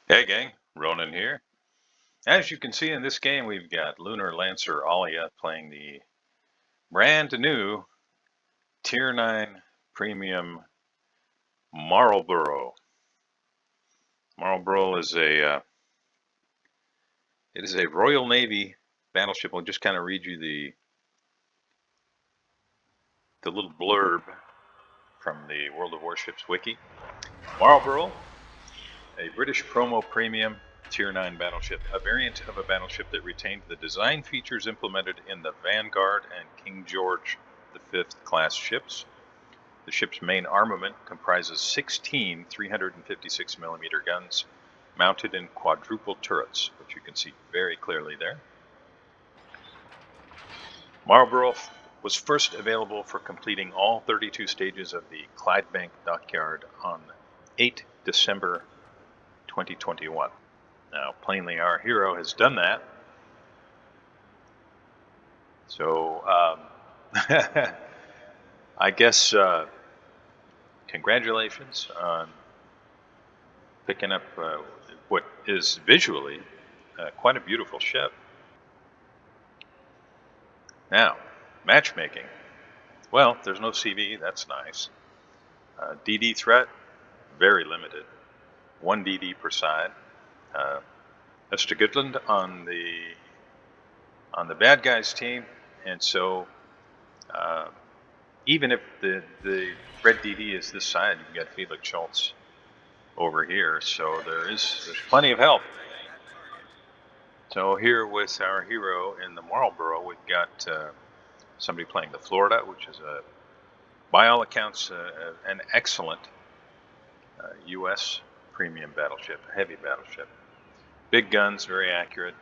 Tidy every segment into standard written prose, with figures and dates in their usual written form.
Hey gang, Ronan here. As you can see in this game, we've got LunarLancerAlia playing the brand new Tier 9 Premium Marlborough. Marlborough is it is a Royal Navy battleship. I'll just kind of read you the little blurb from the World of Warships wiki. Marlborough, a British promo premium Tier 9 battleship, a variant of a battleship that retained the design features implemented in the Vanguard and King George V class ships. The ship's main armament comprises 16 356mm guns mounted in quadruple turrets, which you can see very clearly there. Marlborough was first available for completing all 32 stages of the Clydebank dockyard on 8 December 2021. Now, plainly, our hero has done that. So, I guess congratulations on picking up what is visually quite a beautiful ship. Now, matchmaking. Well, there's no CV, that's nice. DD threat, very limited. 1 DD per side. Mr. Goodland on the bad guys team, and so even if the red DD is this side, you've got Felix Schultz over here, so there's plenty of help. So here with our hero in the Marlborough, we've got somebody playing the Florida, which is by all accounts an excellent U.S. premium battleship, heavy battleship. Big guns, very accurate.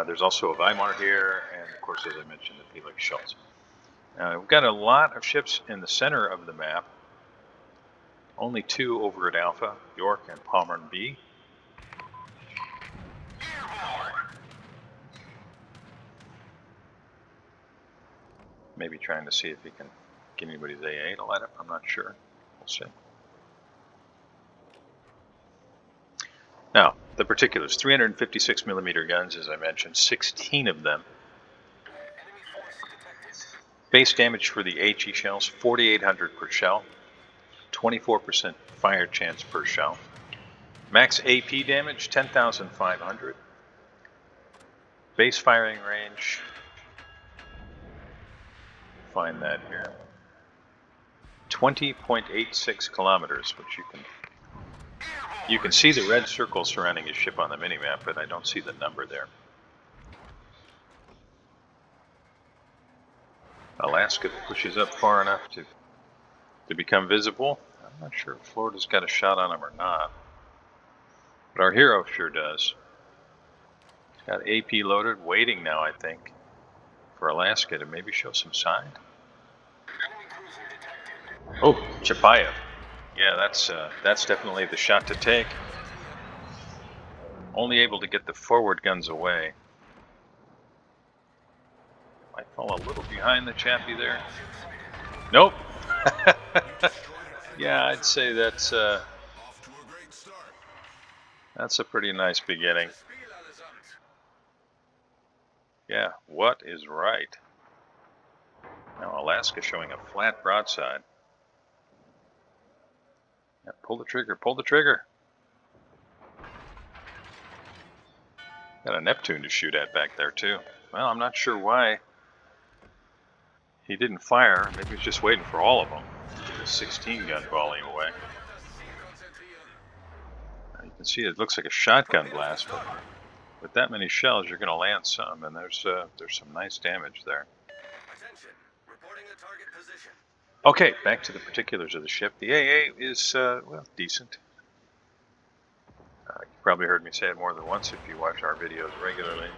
There's also a Weimar here, and of course, as I mentioned, the Felix Schultz. We've got a lot of ships in the center of the map. Only 2 over at Alpha, York and Pommern B. Maybe trying to see if he can get anybody's AA to light up. I'm not sure. We'll see. Now, the particulars. 356mm guns, as I mentioned, 16 of them. Base damage for the HE shells, 4,800 per shell. 24% fire chance per shell. Max AP damage, 10,500. Base firing range, find that here, 20.86 kilometers, which you can see the red circle surrounding his ship on the minimap, but I don't see the number there. Alaska pushes up far enough to become visible. I'm not sure if Florida's got a shot on him or not, but our hero sure does. He's got AP loaded, waiting now, I think, for Alaska to maybe show some sign. Oh, Chapayev. Yeah, that's definitely the shot to take. Only able to get the forward guns away. Might fall a little behind the Chappie there. Nope. Yeah, I'd say that's a pretty nice beginning. Yeah, what is right? Now Alaska showing a flat broadside. Yeah, pull the trigger, pull the trigger. Got a Neptune to shoot at back there too. Well, I'm not sure why he didn't fire. Maybe he's just waiting for all of them. Get his 16 gun volley away. Now you can see it looks like a shotgun blast, but with that many shells, you're going to land some, and there's some nice damage there. Okay, back to the particulars of the ship. The AA is, well, decent. You probably heard me say it more than once if you watch our videos regularly.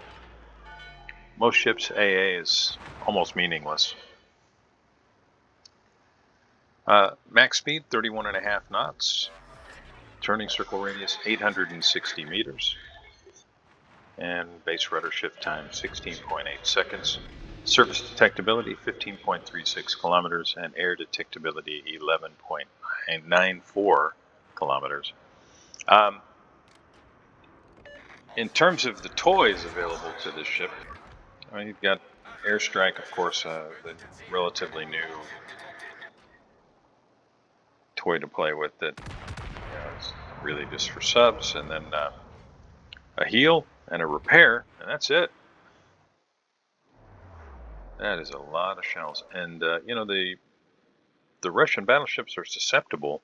Most ships, AA is almost meaningless. Max speed, 31.5 knots. Turning circle radius, 860 meters. And base rudder shift time, 16.8 seconds. Surface detectability, 15.36 kilometers. And air detectability, 11.94 kilometers. In terms of the toys available to this ship, I mean, you've got Airstrike, of course, the relatively new toy to play with that is really just for subs, and then a heal and a repair, and that's it. That is a lot of shells, and the Russian battleships are susceptible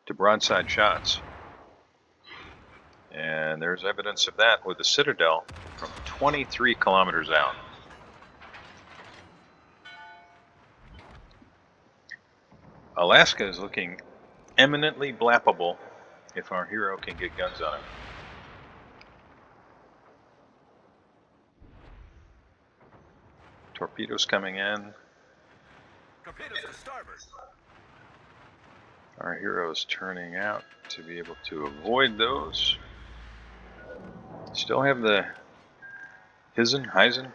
to broadside shots, and there's evidence of that with the Citadel from 23 kilometers out. Alaska is looking eminently blappable if our hero can get guns on him. Torpedoes coming in. Torpedoes to starboard. Our hero is turning out to be able to avoid those. Still have the Heisen,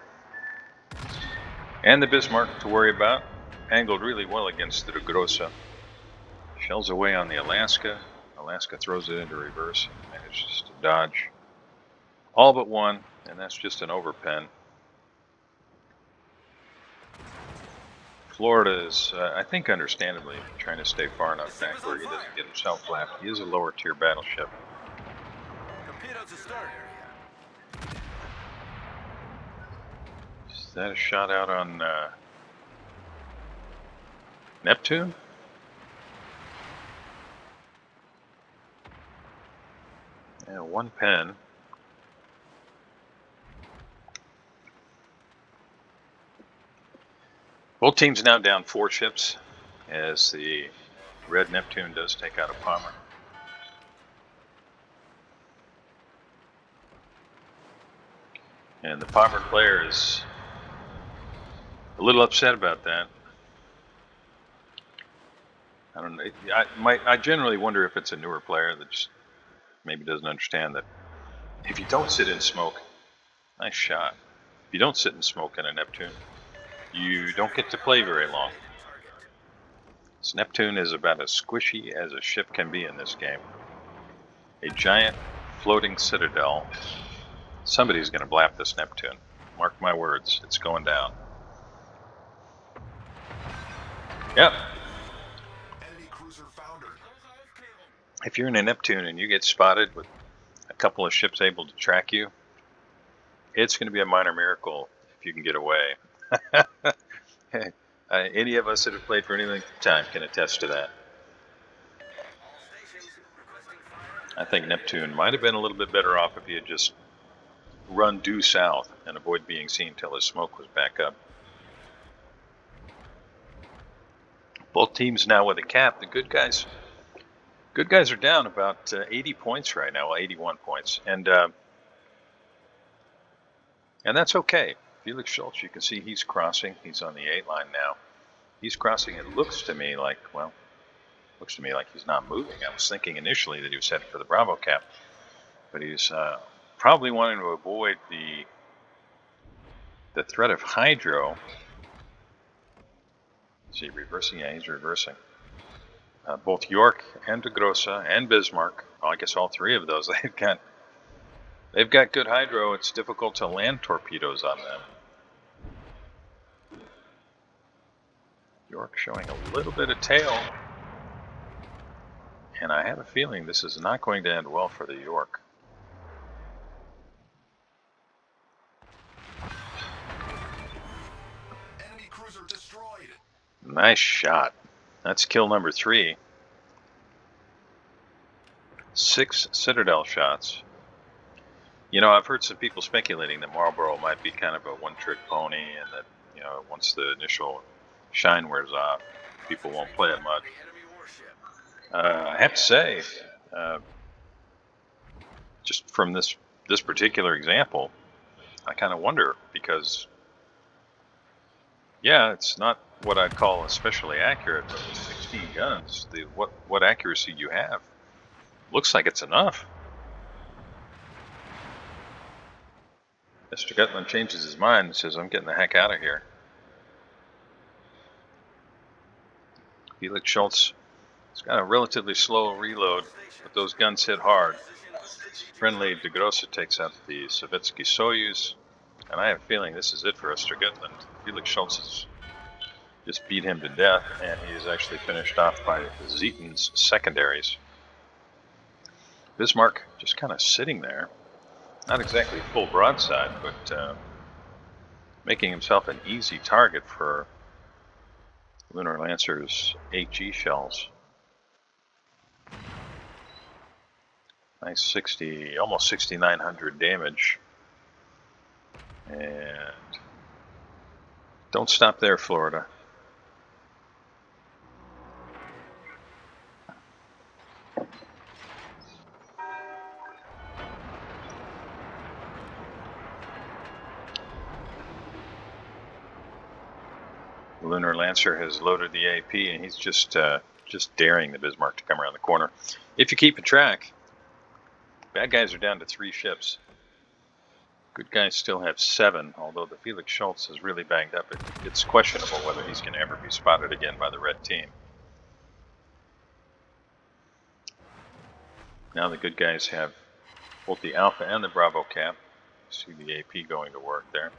and the Bismarck to worry about. Angled really well against the Grossa. Shells away on the Alaska. Alaska throws it into reverse and manages to dodge all but one, and that's just an overpen. Florida is, I think understandably, trying to stay far enough back where he doesn't get himself flapped. He is a lower tier battleship. Torpedoes to start area. Is that a shot out on Neptune? Yeah, one pen. Both teams now down 4 ships as the red Neptune does take out a bomber. And the bomber player is a little upset about that. I don't know. I generally wonder if it's a newer player that just maybe doesn't understand that if you don't sit in smoke, nice shot. If you don't sit in smoke in a Neptune, you don't get to play very long. This Neptune is about as squishy as a ship can be in this game. A giant floating citadel. Somebody's going to blap this Neptune. Mark my words, it's going down. Yep. Enemy cruiser foundered. If you're in a Neptune and you get spotted with a couple of ships able to track you, it's going to be a minor miracle if you can get away. Any of us that have played for any length of time can attest to that. I think Neptune might have been a little bit better off if he had just run due south and avoid being seen till his smoke was back up. Both teams now with a cap. The good guys are down about 80 points right now, well, 81 points, and that's okay. Felix Schultz, you can see he's crossing. He's on the 8 line now. He's crossing. It looks to me like he's not moving. I was thinking initially that he was headed for the Bravo cap, but he's probably wanting to avoid the threat of hydro. Is he reversing? Yeah, he's reversing. Both York and de Grossa and Bismarck, well, I guess all 3 of those, they've got good hydro. It's difficult to land torpedoes on them. York showing a little bit of tail. And I have a feeling this is not going to end well for the York. Enemy cruiser destroyed. Nice shot. That's kill number 3. 6 Citadel shots. You know, I've heard some people speculating that Marlborough might be kind of a one-trick pony, and that, once the initial shine wears off, people won't play it much. I have to say, just from this particular example, I kind of wonder, because, yeah, it's not what I'd call especially accurate, but with 16 guns, what accuracy you have looks like it's enough. Mr. Gutland changes his mind and says, I'm getting the heck out of here. Felix Schultz has got a relatively slow reload, but those guns hit hard. Friendly De Grosse takes out the Sovietsky Soyuz, and I have a feeling this is it for Östergötland. Felix Schultz has just beat him to death, and he is actually finished off by Zieten's secondaries. Bismarck just kind of sitting there, not exactly full broadside, but making himself an easy target for Lunar Lancer's HE shells. Nice 60, almost 6,900 damage. And don't stop there, Florida. Lunar Lancer has loaded the AP, and he's just daring the Bismarck to come around the corner. If you keep a track, bad guys are down to 3 ships. Good guys still have 7, although the Felix Schultz is really banged up. It's questionable whether he's going to ever be spotted again by the red team. Now the good guys have both the Alpha and the Bravo cap. See the AP going to work there.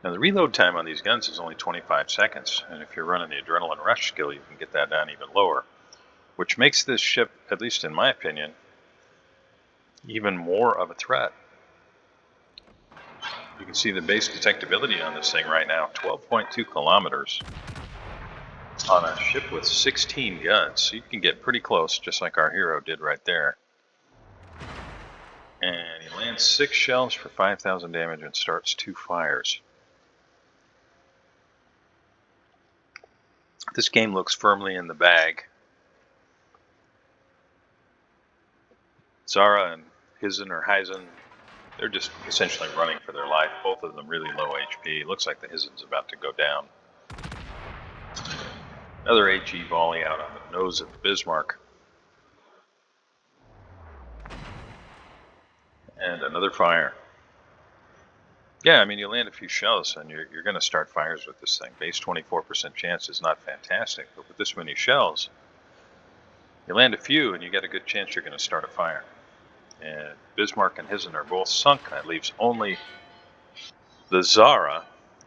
Now the reload time on these guns is only 25 seconds, and if you're running the Adrenaline Rush skill, you can get that down even lower, which makes this ship, at least in my opinion, even more of a threat. You can see the base detectability on this thing right now, 12.2 kilometers on a ship with 16 guns, so you can get pretty close, just like our hero did right there. And he lands 6 shells for 5,000 damage and starts 2 fires. This game looks firmly in the bag. Zara and Hizen or Heisen, they're just essentially running for their life. Both of them really low HP. It looks like the Hizen's about to go down. Another HE volley out on the nose of the Bismarck. And another fire. Yeah, I mean, you land a few shells and you're going to start fires with this thing. Base 24% chance is not fantastic, but with this many shells, you land a few and you get a good chance you're going to start a fire. And Bismarck and Hizen are both sunk. That leaves only the Zara,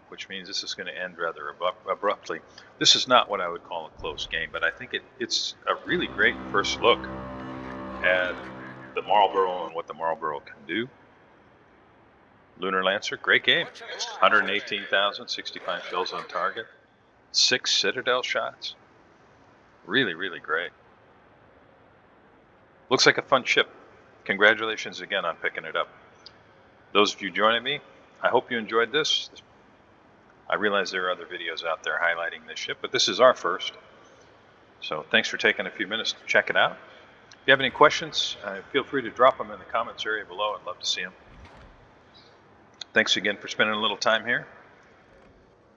which means this is going to end rather abruptly. This is not what I would call a close game, but I think it's a really great first look at the Marlborough and what the Marlborough can do. Lunar Lancer, great game. 118,000, 65 kills on target, 6 Citadel shots. Really, really great. Looks like a fun ship. Congratulations again on picking it up. Those of you joining me, I hope you enjoyed this. I realize there are other videos out there highlighting this ship, but this is our first. So thanks for taking a few minutes to check it out. If you have any questions, feel free to drop them in the comments area below. I'd love to see them. Thanks again for spending a little time here,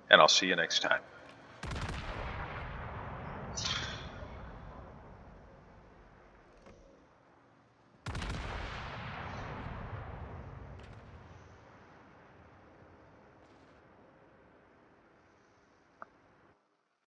and I'll see you next time.